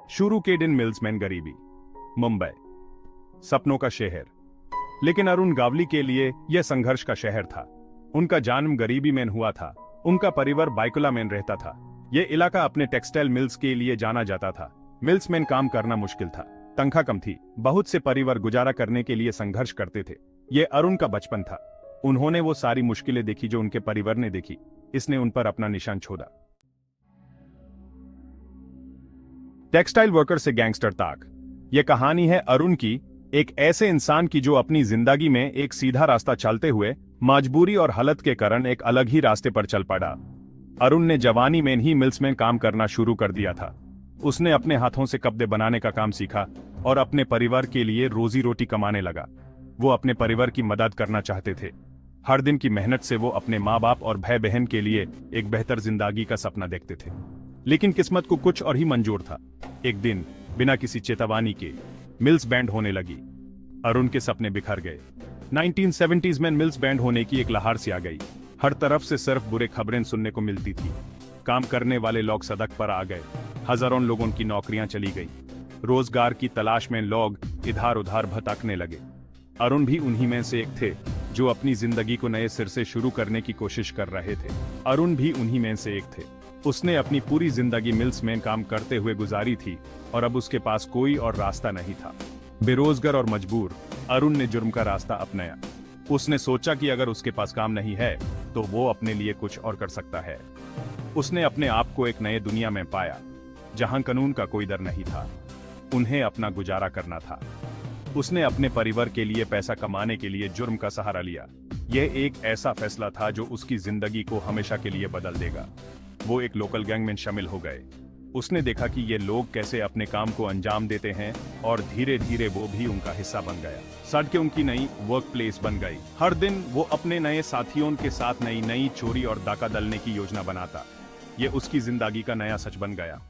शुरू के दिन मिल्समैन गरीबी, मुंबई, सपनों का शहर। लेकिन अरुण गावली के लिए यह संघर्ष का शहर था। उनका जन्म गरीबी में हुआ था। उनका परिवार बाइकुला में रहता था। यह इलाका अपने टेक्सटाइल मिल्स के लिए जाना जाता था। मिल्स में काम करना मुश्किल था, तनख्वाह कम थी। बहुत से परिवार गुजारा करने के लिए संघर्ष करते थे। यह अरुण का बचपन था। उन्होंने वो सारी मुश्किलें देखी जो उनके परिवार ने देखी। इसने उन पर अपना निशान छोड़ा। टेक्सटाइल वर्कर से गैंगस्टर तक, यह कहानी है अरुण की, एक ऐसे इंसान की जो अपनी जिंदगी में एक सीधा रास्ता चलते हुए मजबूरी और हालत के कारण एक अलग ही रास्ते पर चल पड़ा। अरुण ने जवानी में ही मिल्स में काम करना शुरू कर दिया था। उसने अपने हाथों से कपड़े बनाने का काम सीखा और अपने परिवार के लिए रोजी रोटी कमाने लगा। वो अपने परिवार की मदद करना चाहते थे। हर दिन की मेहनत से वो अपने माँ बाप और भाई बहन के लिए एक बेहतर जिंदगी का सपना देखते थे। लेकिन किस्मत को कुछ और ही मंजूर था। एक दिन बिना किसी चेतावनी के मिल्स बैंड होने लगी। अरुण के सपने बिखर गए। 1970s में मिल्स बैंड होने की एक लहर सी आ गई। हर तरफ से सिर्फ बुरे खबरें सुनने को मिलती थी। काम करने वाले लोग सड़क पर आ गए। हजारों लोगों की नौकरियां चली गई। रोजगार की तलाश में लोग इधर उधर भटकने लगे। अरुण भी उन्हीं में से एक थे जो अपनी जिंदगी को नए सिर से शुरू करने की कोशिश कर रहे थे। अरुण भी उन्हीं में से एक थे। उसने अपनी पूरी जिंदगी मिल्स में काम करते हुए गुजारी थी और अब उसके पास कोई और रास्ता नहीं था। बेरोजगार और मजबूर, अरुण ने जुर्म का रास्ता अपनाया। उसने सोचा कि अगर उसके पास काम नहीं है तो वो अपने लिए कुछ और कर सकता है। उसने अपने आप को एक नए दुनिया में पाया जहां कानून का कोई डर नहीं था। उन्हें अपना गुजारा करना था। उसने अपने परिवार के लिए पैसा कमाने के लिए जुर्म का सहारा लिया। यह एक ऐसा फैसला था जो उसकी जिंदगी को हमेशा के लिए बदल देगा। वो एक लोकल गैंग में शामिल हो गए। उसने देखा कि ये लोग कैसे अपने काम को अंजाम देते हैं और धीरे धीरे वो भी उनका हिस्सा बन गया। सड़कें उनकी नई वर्क प्लेस बन गई। हर दिन वो अपने नए साथियों के साथ नई नई चोरी और डाका डालने की योजना बनाता। ये उसकी जिंदगी का नया सच बन गया।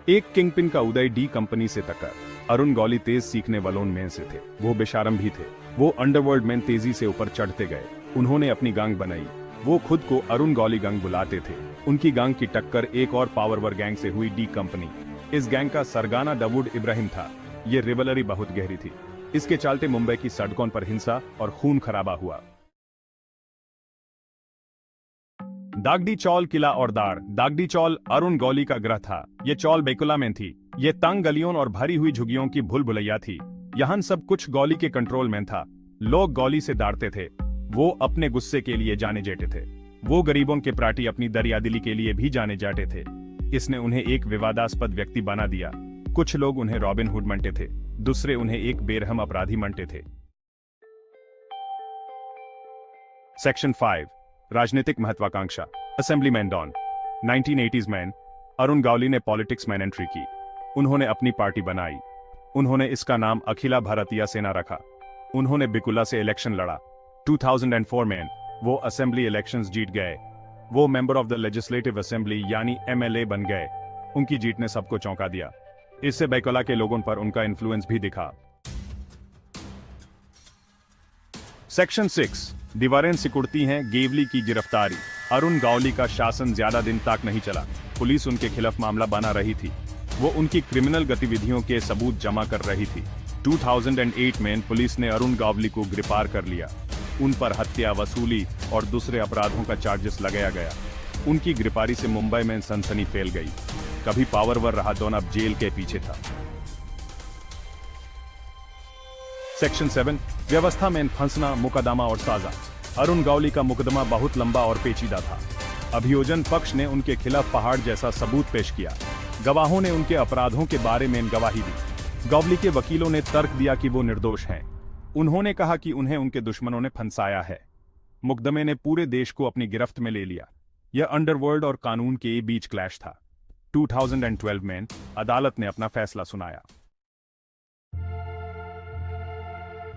एक किंगपिन का उदय डी कंपनी से टक्कर। अरुण गौली तेज सीखने वालों में से थे। वो बेशरम भी थे। वो अंडरवर्ल्ड में तेजी से ऊपर चढ़ते गए। उन्होंने अपनी गैंग बनाई। वो खुद को अरुण गौली गैंग बुलाते थे। उनकी गैंग की टक्कर एक और पावरवर गैंग से हुई, डी कंपनी। इस गैंग का सरगना दाऊद इब्राहिम था। ये रिवलरी बहुत गहरी थी। इसके चलते मुंबई की सड़कों पर हिंसा और खून खराबा हुआ। दागडी चौल किला और दार। दागडी चौल अरुण गौली का गृह था। ये चौल बेकुला में थी। ये तंग गलियों और भरी हुई झुग्गियों की भूल भुलैया थी। यहाँ सब कुछ गौली के कंट्रोल में था। लोग गौली से डरते थे। वो अपने गुस्से के लिए जाने जाते थे। वो गरीबों के प्रति अपनी दरियादिली के लिए भी जाने जाते थे। इसने उन्हें एक विवादास्पद व्यक्ति बना दिया। कुछ लोग उन्हें रॉबिन हुड मानते थे, दूसरे उन्हें एक बेरहम अपराधी मानते थे। सेक्शन 5, राजनीतिक महत्वाकांक्षा। असेंबलीमैन डॉन। 1980s में अरुण गौली ने पॉलिटिक्स में एंट्री की। उन्होंने अपनी पार्टी बनाई। उन्होंने इसका नाम अखिला भारतीय सेना रखा। उन्होंने बिकुला से इलेक्शन लड़ा। 2004 में वो असेंबली इलेक्शंस जीत गए। वो member of the legislative assembly यानी MLA बन गए। उनकी जीत ने सबको चौंका दिया। इससे बेकुला के लोगों पर उनका इन्फ्लुएंस भी दिखा। सेक्शन 6, दीवारें सिकुड़ती हैं। गेवली की गिरफ्तारी। अरुण गौली का शासन ज्यादा दिन तक नहीं चला। पुलिस उनके खिलाफ मामला बना रही थी। वो उनकी क्रिमिनल गतिविधियों के सबूत जमा कर रही थी। 2008 में पुलिस ने अरुण गौली को गिरफ्तार कर लिया। उन पर हत्या, वसूली और दूसरे अपराधों का चार्जेस लगाया गया। उनकी गिरफ्तारी से मुंबई में सनसनी फैल गई। कभी पावरवर रहा दोन अब जेल के पीछे था। सेक्शन 7, व्यवस्था में फंसना, मुकदमा और साजा। अरुण गौली का मुकदमा बहुत लंबा और पेचीदा था। अभियोजन पक्ष ने उनके खिलाफ पहाड़ जैसा सबूत पेश किया। गवाहों ने उनके अपराधों के बारे में गवाही दी। गौली के वकीलों ने तर्क दिया कि वो निर्दोष हैं। उन्होंने कहा कि उन्हें उनके दुश्मनों ने फंसाया है। मुकदमे ने पूरे देश को अपनी गिरफ्त में ले लिया। यह अंडरवर्ल्ड और कानून के बीच क्लैश था। 2012 में अदालत ने अपना फैसला सुनाया।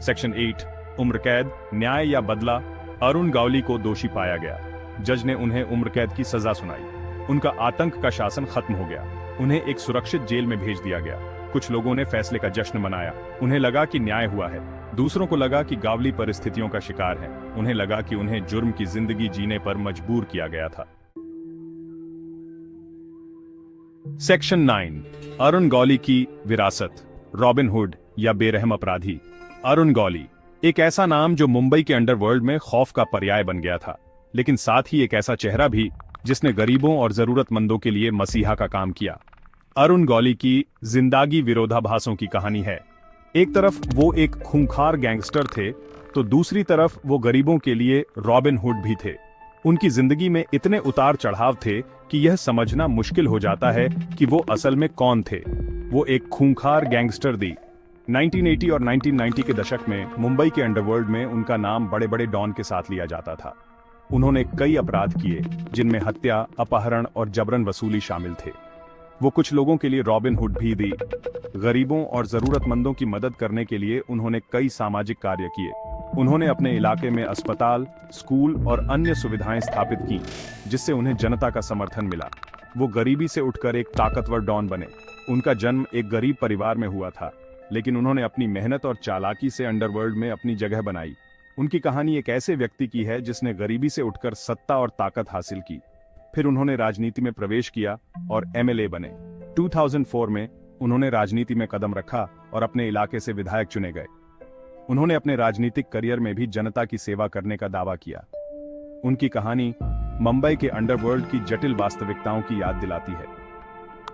सेक्शन 8, उम्र कैद, न्याय या बदला। अरुण गौली को दोषी पाया गया। जज ने उन्हें उम्र कैद की सजा सुनाई। उनका आतंक का शासन खत्म हो गया। उन्हें एक सुरक्षित जेल में भेज दिया गया। कुछ लोगों ने फैसले का जश्न मनाया। उन्हें लगा कि न्याय हुआ है। दूसरों को लगा कि गौली परिस्थितियों का शिकार है। उन्हें लगा कि उन्हें जुर्म की जिंदगी जीने पर मजबूर किया गया था। सेक्शन 9, अरुण गौली की विरासत, रॉबिन हुड या बेरहम अपराधी। अरुण गौली एक ऐसा नाम जो मुंबई के अंडरवर्ल्ड में खौफ का पर्याय बन गया था, लेकिन साथ ही एक ऐसा चेहरा भी जिसने गरीबों और जरूरतमंदों के लिए मसीहा का काम किया। अरुण गौली की जिंदगी विरोधाभासों की कहानी है। एक तरफ वो एक खूंखार गैंगस्टर थे, तो दूसरी तरफ वो गरीबों के लिए रॉबिन हुड भी थे। उनकी जिंदगी में इतने उतार चढ़ाव थे कि यह समझना मुश्किल हो जाता है कि वो असल में कौन थे। वो एक खूंखार गैंगस्टर थी। 1980 और 1990 के दशक में मुंबई के अंडरवर्ल्ड में उनका नाम बड़े बड़े डॉन के साथ लिया जाता था। उन्होंने कई अपराध किए, जिनमें हत्या, अपहरण और जबरन वसूली शामिल थे। वो कुछ लोगों के लिए रॉबिन हुड भी थी। गरीबों और जरूरतमंदों की मदद करने के लिए उन्होंने कई सामाजिक कार्य किए। उन्होंने अपने इलाके में अस्पताल, स्कूल और अन्य सुविधाएं स्थापित की, जिससे उन्हें जनता का समर्थन मिला। वो गरीबी से उठकर एक ताकतवर डॉन बने। उनका जन्म एक गरीब परिवार में हुआ था, लेकिन उन्होंने अपनी मेहनत और चालाकी से अंडरवर्ल्ड में अपनी जगह बनाई। उनकी कहानी एक ऐसे व्यक्ति की है जिसने गरीबी से उठकर सत्ता और ताकत हासिल की। फिर उन्होंने राजनीति में प्रवेश किया और एमएलए बने। 2004 में उन्होंने राजनीति में कदम रखा और अपने इलाके से विधायक चुने गए। उन्होंने अपने राजनीतिक करियर में भी जनता की सेवा करने का दावा किया। उनकी कहानी मुंबई के अंडरवर्ल्ड की जटिल वास्तविकताओं की याद दिलाती है।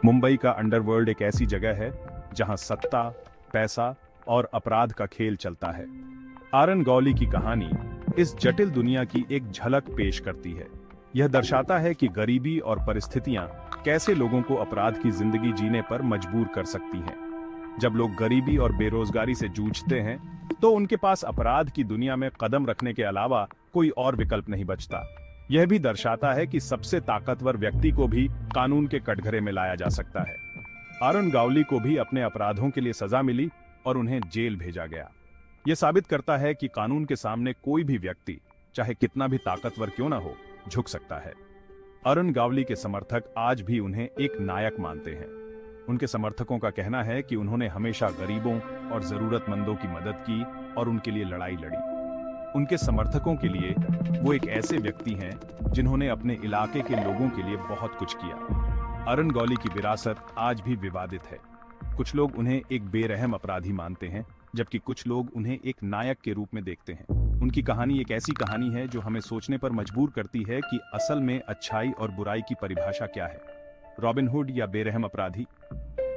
मुंबई का अंडरवर्ल्ड एक ऐसी जगह है जहां सत्ता, पैसा और अपराध का खेल चलता है। अरुण गौली की कहानी इस जटिल दुनिया की एक झलक पेश करती है। यह दर्शाता है कि गरीबी और परिस्थितियां कैसे लोगों को अपराध की जिंदगी जीने पर मजबूर कर सकती हैं। जब लोग गरीबी और बेरोजगारी से जूझते हैं, तो उनके पास अपराध की दुनिया में कदम रखने के अलावा कोई और विकल्प नहीं बचता। यह भी दर्शाता है कि सबसे ताकतवर व्यक्ति को भी कानून के कटघरे में लाया जा सकता है। अरुण गौली को भी अपने अपराधों के लिए सजा मिली और उन्हें जेल भेजा गया। यह साबित करता है कि कानून के सामने कोई भी व्यक्ति, चाहे कितना भी ताकतवर क्यों ना हो, झुक सकता है। अरुण गौली के समर्थक आज भी उन्हें एक नायक मानते हैं। उनके समर्थकों का कहना है कि उन्होंने हमेशा गरीबों और जरूरतमंदों की मदद की और उनके लिए लड़ाई लड़ी। उनके समर्थकों के लिए वो एक ऐसे व्यक्ति हैं जिन्होंने अपने इलाके के लोगों के लिए बहुत कुछ किया। अरुण गौली की विरासत आज भी विवादित है। कुछ लोग उन्हें एक बेरहम अपराधी मानते हैं, जबकि कुछ लोग उन्हें एक नायक के रूप में देखते हैं। उनकी कहानी एक ऐसी कहानी है जो हमें सोचने पर मजबूर करती है कि असल में अच्छाई और बुराई की परिभाषा क्या है। रॉबिन हुड या बेरहम अपराधी।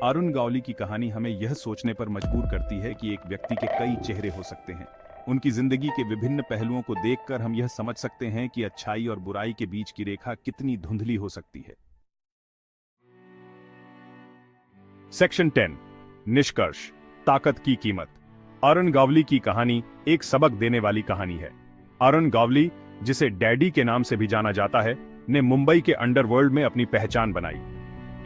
अरुण गौली की कहानी हमें यह सोचने पर मजबूर करती है कि एक व्यक्ति के कई चेहरे हो सकते हैं। उनकी जिंदगी के विभिन्न पहलुओं को देखकर हम यह समझ सकते हैं कि अच्छाई और बुराई के बीच की रेखा कितनी धुंधली हो सकती है। सेक्शन 10, निष्कर्ष, ताकत की कीमत। अरुण गौली की कहानी एक सबक देने वाली कहानी है। अरुण गौली, जिसे डैडी के नाम से भी जाना जाता है, ने मुंबई के अंडरवर्ल्ड में अपनी पहचान बनाई।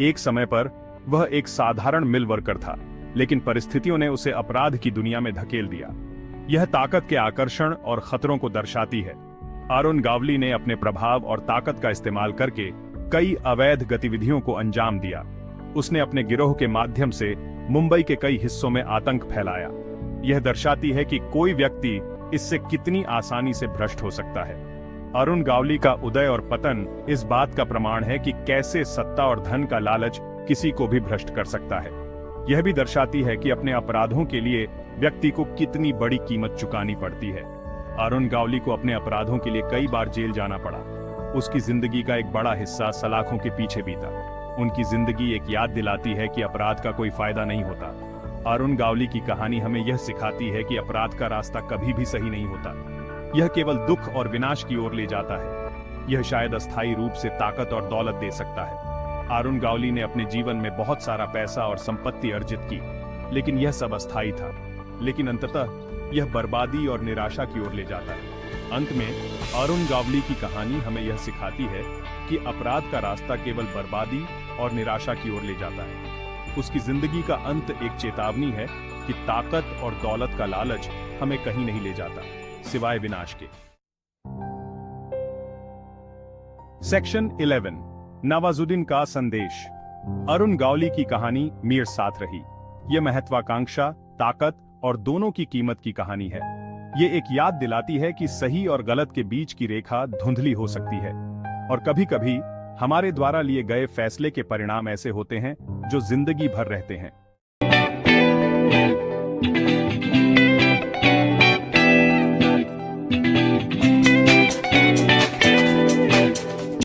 एक समय पर वह एक साधारण मिल वर्कर था, लेकिन परिस्थितियों ने उसे अपराध की दुनिया में धकेल दिया। यह ताकत के आकर्षण और खतरों को दर्शाती है। अरुण गौली ने अपने प्रभाव और ताकत का इस्तेमाल करके कई अवैध गतिविधियों को अंजाम दिया। उसने अपने गिरोह के माध्यम से मुंबई के कई हिस्सों में आतंक फैलाया। यह दर्शाती है कि कोई व्यक्ति इससे कितनी आसानी से भ्रष्ट हो सकता है। अरुण गौली का उदय और पतन इस बात का प्रमाण है कि कैसे सत्ता और धन का लालच किसी को भी भ्रष्ट कर सकता है। यह भी दर्शाती है कि अपने अपराधों के लिए व्यक्ति को कितनी बड़ी कीमत चुकानी पड़ती है। अरुण गौली को अपने अपराधों के लिए कई बार जेल जाना पड़ा। उसकी जिंदगी का एक बड़ा हिस्सा सलाखों के पीछे बीता। उनकी जिंदगी एक याद दिलाती है कि अपराध का कोई फायदा नहीं होता। अरुण गौली की कहानी हमें यह सिखाती है कि अपराध का रास्ता कभी भी सही नहीं होता। यह केवल दुख और विनाश की ओर ले जाता है। यह शायद अस्थायी रूप से ताकत और दौलत दे सकता है। अरुण गौली ने अपने जीवन में बहुत सारा पैसा और संपत्ति अर्जित की, लेकिन यह सब अस्थायी था। लेकिन अंततः यह बर्बादी और निराशा की ओर ले जाता है। अंत में अरुण गौली की कहानी हमें यह सिखाती है कि अपराध का रास्ता केवल बर्बादी और निराशा की ओर ले जाता है। उसकी जिंदगी का अंत एक चेतावनी है कि ताकत और दौलत का लालच हमें कहीं नहीं ले जाता, सिवाय विनाश के। सेक्शन 11, नवाजुद्दीन का संदेश। अरुण गौली की कहानी मीर साथ रही। यह महत्वाकांक्षा, ताकत और दोनों की कीमत की कहानी है। ये एक याद दिलाती है कि सही और गलत के बीच की रेखा धुंधली हो सकती है और कभी-कभी हमारे द्वारा लिए गए फैसले के परिणाम ऐसे होते हैं जो जिंदगी भर रहते हैं।